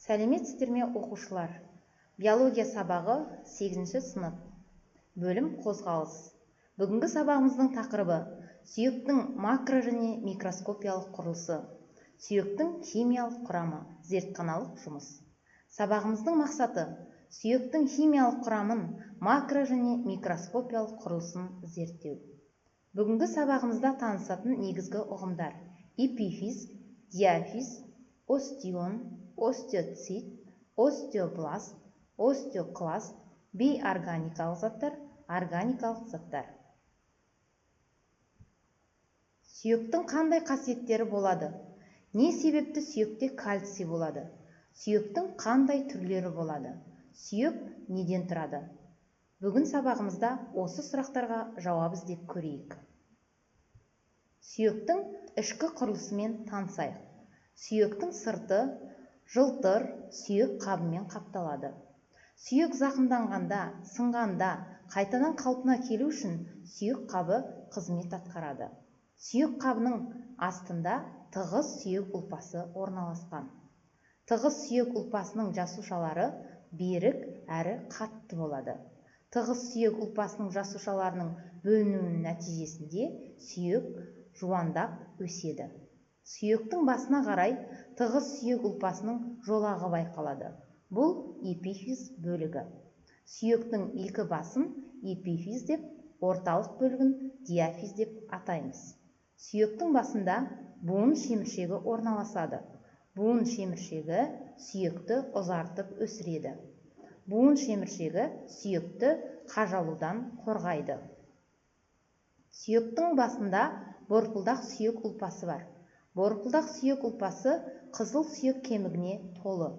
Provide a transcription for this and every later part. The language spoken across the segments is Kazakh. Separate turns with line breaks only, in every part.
Сәлеметсіздер ме оқушылар? Биология сабағы 8-ші сынып. Бөлім қозғалыс. Бүгінгі сабағымыздың тақырыбы сүйектің макро және микроскопиялық құрылысы. Сүйектің химиялық құрамы, зертханалық жұмыс. Сабағымыздың мақсаты сүйектің химиялық құрамын, макро және микроскопиялық құрылысын зерттеу. Бүгінгі сабағымызда танысатын негізгі ұғымдар: эпифиз, диафиз, остеон, остеоцит, остеобласт, остеокласт, бейорганикалық заттар, органикалық заттар. Сүйектің қандай қасиеттері болады? Не себепті сүйекте кальций болады? Сүйектің қандай түрлері болады? Сүйек неден тұрады? Бүгін сабағымызда осы сұрақтарға жауап іздеп көрейік. Сүйектің ішкі құрылысымен танысайық. Сүйектің сырты жылтыр сүйек қабымен қапталады. Сүйек зақымданғанда, сынғанда, қайтадан қалпына келу үшін сүйек қабы қызмет атқарады. Сүйек қабының астында тығыз сүйек ұлпасы орналасқан. Тығыз сүйек ұлпасының жасушалары берік әрі қатты болады. Тығыз сүйек ұлпасының жасушаларының бөлінуінің нәтижесінде сүйек жуандап өседі. Сүйектің басына қарай тығыз сүйек ұлпасының жолағы байқалады. Бұл эпифиз бөлігі. Сүйектің екі басын эпифиз деп, орталық бөлігін диафиз деп атаймыз. Сүйектің басында буын шеміршегі орналасады. Буын шеміршегі сүйекті ұзартып өсіреді. Буын шеміршегі сүйекті қажалудан қорғайды. Сүйектің басында борпылдақ сүйек ұлпасы бар. Борпылдақ сүйек ұлпасы қызыл сүйек кемігіне толы.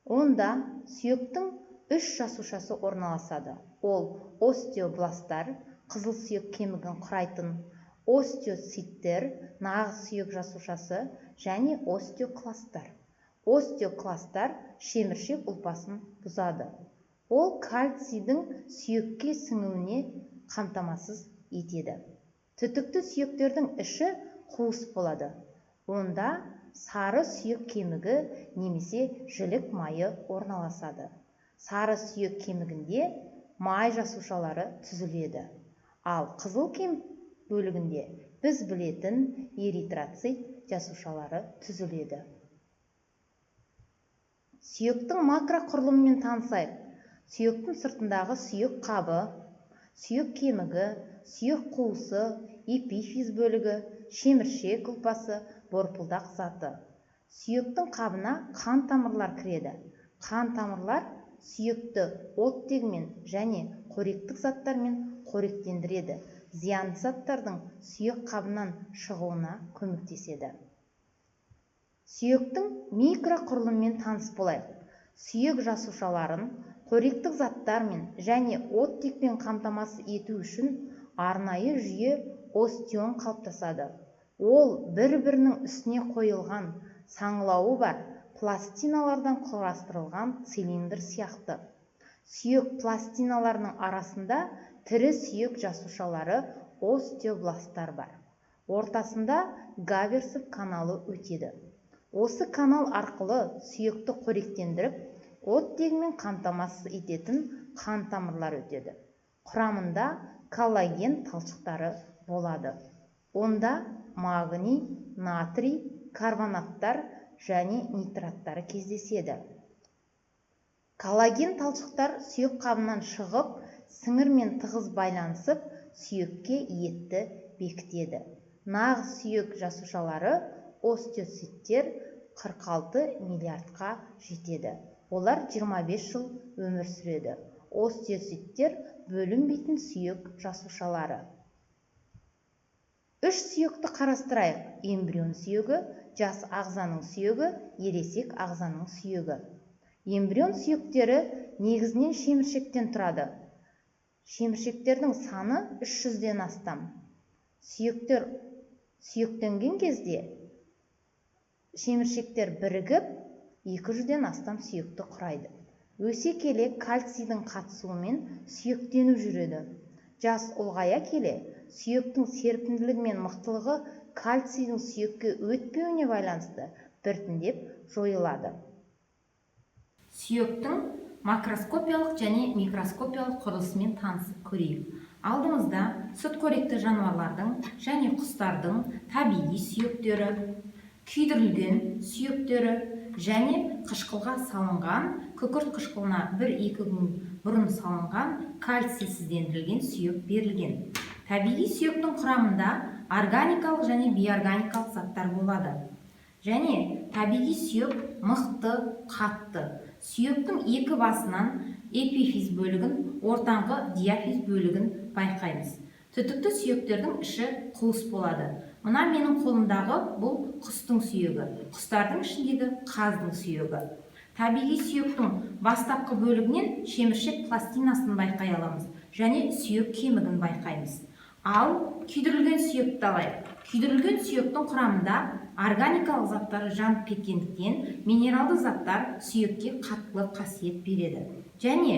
Онда сүйектің 3 жасушасы орналасады. Ол остеобласттар, қызыл сүйек кемігін құрайтын, остеоциттер, нағыз сүйек жасушасы және остеокласттар. Остеокласттар шеміршек ұлпасын бұзады. Ол кальцийдің сүйекке сіңуіне қамтамасыз етеді. Түтікті сүйектердің іші қуыс болады. Онда сары сүйек кемігі немесе жілік майы орналасады. Сары сүйек кемігінде май жасушалары түзіледі. Ал қызыл кемік бөлігінде біз білетін эритроцит жасушалары түзіледі. Сүйектің макро құрылымымен танысайық. Сүйектің сыртындағы сүйек қабы, сүйек кемігі, сүйек қуысы, эпифиз бөлігі, шеміршек ұлпасы, борпылдақ заты. Сүйектің қабына қан тамырлар кіреді. Қан тамырлар сүйекті оттегімен және қоректік заттармен қоректендіреді. Зиянды заттардың сүйек қабынан шығуына көмектеседі. Сүйектің микроқұрылымымен таныс болайық. Сүйек жасушаларын қоректік заттармен және оттекпен қамтамасыз ету үшін арнайы жүйе остеон қалыптасады. Ол бір-бірінің үстіне қойылған, саңылауы бар пластиналардан құрастырылған цилиндр сияқты. Сүйек пластиналарының арасында тірі сүйек жасушалары остеобласттар бар. Ортасында Гаверсов каналы өтеді. Осы канал арқылы сүйекті қоректендіріп, оттегімен қамтамасыз ететін қан тамырлар өтеді. Құрамында коллаген талшықтары болады. Онда магний, натрий, карбонаттар және нитраттары кездеседі. Коллаген талшықтар сүйек қабынан шығып, сіңірмен тығыз байланысып, сүйекке етті бекітеді. Нағыз сүйек жасушалары остеоциттер 46 миллиардқа жетеді. Олар 25 жыл өмір сүреді. Остеоциттер бөлінбейтін сүйек жасушалары. 3 сүйекті қарастырайық. Эмбрион сүйегі, жас ағзаның сүйегі, ересек ағзаның сүйегі. Эмбрион сүйектері негізінен шеміршектен тұрады. Шеміршектердің саны 300-ден астам. Сүйектер сүйектенген кезде шеміршектер бірігіп 200-ден астам сүйекті құрайды. Өсе келе кальцийдің қатысуымен сүйектену жүреді. Жас ұлғая келе сүйектің серпімділігі мен мықтылығы кальцийдің сүйекке өтпеуіне байланысты біртіндеп жойылады. Сүйектің макроскопиялық және микроскопиялық құрылысымен танысып көрейік. Алдымызда сүтқоректі жануарлардың және құстардың табиғи сүйектері, күйдірілген сүйектері және қышқылға салынған, күкірт қышқылына 1-2 күн бұрын салынған кальцийсіздендірілген сүйек берілген. Табиғи сүйектің құрамында органикалық және бейорганикалық заттар болады. Және табиғи сүйек мықты, қатты. Сүйектің екі басынан эпифиз бөлігін, ортаңғы диафиз бөлігін байқаймыз. Түтікті сүйектердің іші қуыс болады. Мына менің қолымдағы бұл құстың сүйегі, құстардың ішіндегі қаздың сүйегі. Табиғи сүйектің бастапқы бөлігінен шеміршек пластинасын байқай аламыз және сүйек кемігін байқаймыз. Ал күйдірілген сүйекті алайық. Күйдірілген сүйектің құрамында органикалық заттары жанып кеткендіктен минералды заттар сүйекке қаттылық қасиет береді. Және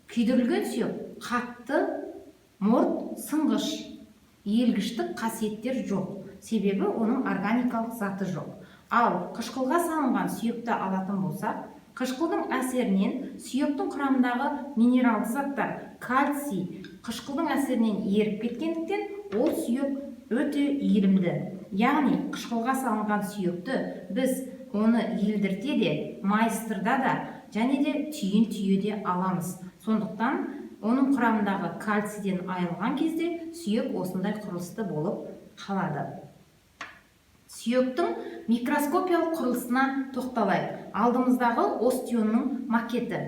күйдірілген сүйек қатты, морт, сынғыш, иілгіштік қасиеттер жоқ. Себебі оның органикалық заты жоқ. Ал қышқылға салынған сүйекті алатын болсақ, қышқылдың әсерінен сүйектің құрамындағы минералды заттар кальций қышқылдың әсерінен еріп кеткендіктен ол сүйек өте иілімді. Яғни қышқылға салынған сүйекті біз оны иілдірте де, майыстырда да және де түйін-түйеде аламыз. Сондықтан оның құрамындағы кальцийден айырылған кезде сүйек осындай құрылысты болып қалады. Сүйектің микроскопиялық құрылысына тоқталайық. Алдымыздағы остеонның макеті.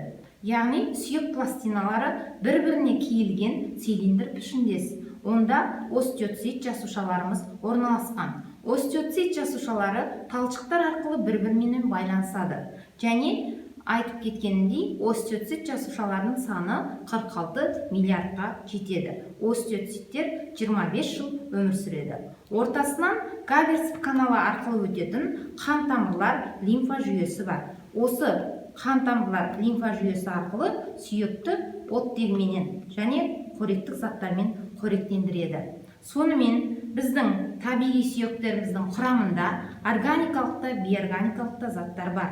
Яғни сүйек пластиналары бір-біріне киілген цилиндр пішіндес. Онда остеоцит жасушаларымыз орналасқан. Остеоцит жасушалары талшықтар арқылы бір-бірімен байланысады. Және айтып кеткеніндей, остеоцит жасушаларының саны 46 миллиардқа жетеді. Остеоциттер 25 жыл өмір сүреді. Ортасынан Гаверс каналы арқылы өтетін қан тамырлар лимфа жүйесі бар. Осы қан тамырлар лимфа жүйесі арқылы сүйекті оттегіменен және қоректік заттармен қоректендіреді. Сонымен біздің табиғи сүйектеріміздің құрамында органикалық та бейорганикалық та заттар бар.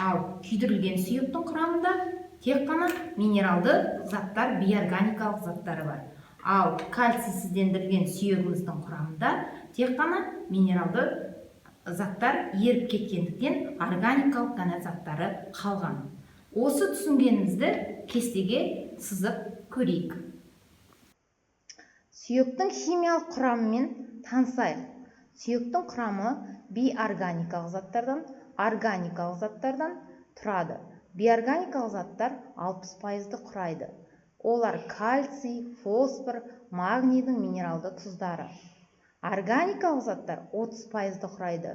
Ал күйдірілген сүйектің құрамында тек қана минералды заттар, бейорганикалық заттары бар. Ал кальцийсіздендірілген сүйегіміздің құрамында тек қана минералды заттар еріп кеткендіктен органикалық ғана заттары қалған. Осы түсінгенімізді кестеге сызып көрейік. Сүйектің химиялық құрамымен танысайық. Сүйектің құрамы бейорганикалық заттардан, органикалық заттардан тұрады. Бейорганикалық заттар 60% құрайды. Олар кальций, фосфор, магнийдің минералды тұздары. Органикалық заттар 30% құрайды.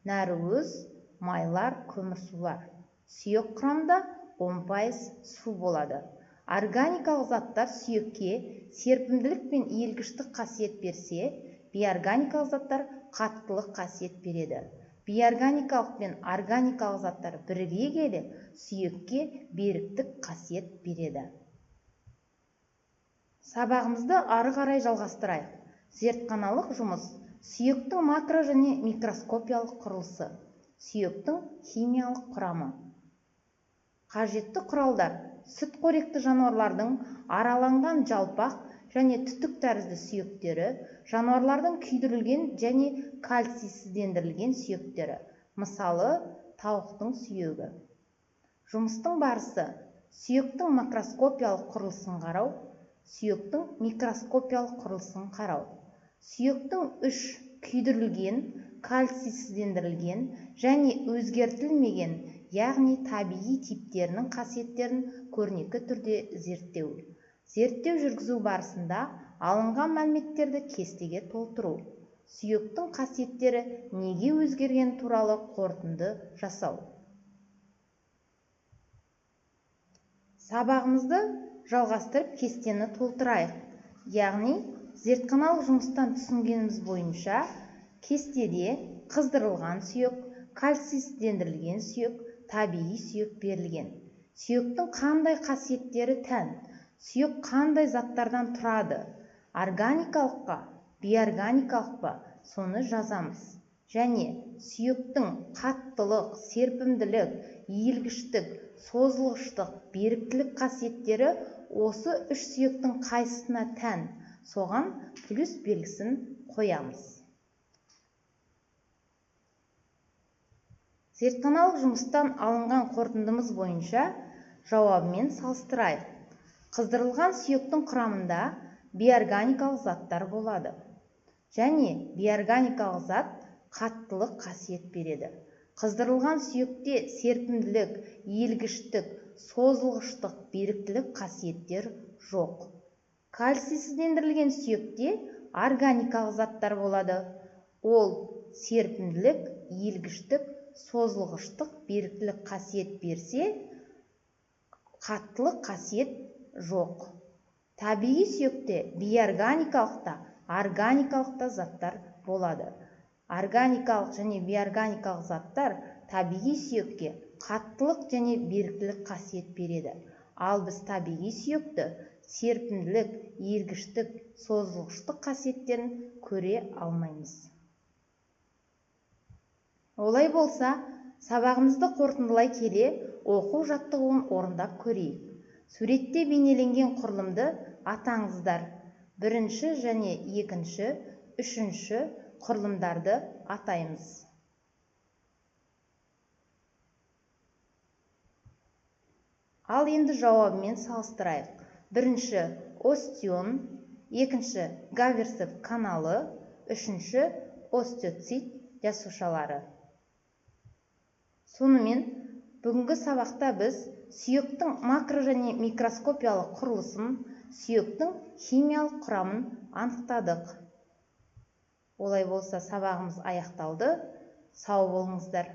Нәруыз, майлар, көмірсулар. Сүйек құрамында 10% су болады. Органикалық заттар сүйекке серпімділік пен иілгіштік қасиет берсе, бейорганикалық заттар қаттылық қасиет береді. Бейорганикалық пен органикалық заттар бірге келе сүйекке беріктік қасиет береді. Сабағымызды ары қарай жалғастырайық. Зертханалық жұмыс. Сүйектің макро және микроскопиялық құрылысы. Сүйектің химиялық құрамы. Қажетті құралдар. Сүтқоректі жануарлардың араланған жалпақ және түтік тәрізді сүйектері, жануарлардың күйдірілген және кальцийсіздендірілген сүйектері. Мысалы, тауықтың сүйегі. Жұмыстың барысы. Сүйектің макроскопиялық құрылысын қарау, сүйектің микроскопиялық құрылысын қарау. Сүйектің 3 күйдірілген, кальцийсіздендірілген және өзгертілмеген, яғни табиғи типтерінің қасиеттерін көрнекі түрде зерттеу. Зерттеу жүргізу барысында алынған мәліметтерді кестеге толтыру. Сүйектің қасиеттері неге өзгерген туралы қорытынды жасау. Сабағымызды жалғастырып кестені толтырайық. Яғни, зертханалық жұмыстан түсінгеніміз бойынша кестеде қыздырылған сүйек, кальцийсіздендірілген сүйек, табиғи сүйек берілген. Сүйектің қандай қасиеттері тән? Сүйек қандай заттардан тұрады? Органикалық па, бейорганикалық па, соны жазамыз. Және сүйектің қаттылық, серпімділік, иілгіштік, созылғыштық, беріктілік қасиеттері осы үш сүйектің қайсысына тән, соған плюс белгісін қоямыз. Зертханалық жұмыстан алынған қорытындымыз бойынша жауабымен салыстырайық. Қыздырылған сүйектің құрамында бейорганикалық заттар болады. Және бейорганикалық зат қаттылық қасиет береді. Қыздырылған сүйекте серпімділік, иілгіштік, созылғыштық, беріктілік қасиеттер жоқ. Кальцийсіздендірілген сүйекте органикалық заттар болады. Ол серпімділік, иілгіштік, созылғыштық, беріктілік қасиет берсе, қаттылық қасиет жоқ. Табиғи сүйекте бейорганикалықта, органикалықта заттар болады. Органикалық және бейорганикалық заттар табиғи сүйекке қаттылық және беріктілік қасиет береді. Ал біз табиғи сүйекті серпімділік, иілгіштік, созылғыштық қасиеттерін көре алмаймыз. Олай болса, сабағымызды қорытындылай келе оқу жаттығуын орындап көрейік. Суретте бейнеленген құрылымды атаңыздар. Бірінші және екінші, үшінші құрылымдарды атаймыз. Ал енді жауабымен салыстырайық. Бірінші остеон, екінші гаверсов каналы, үшінші остеоцит жасушалары. Сонымен, бүгінгі сабақта біз сүйектің макро және микроскопиялық құрылысын, сүйектің химиялық құрамын анықтадық. Олай болса, сабағымыз аяқталды. Сау болыңыздар.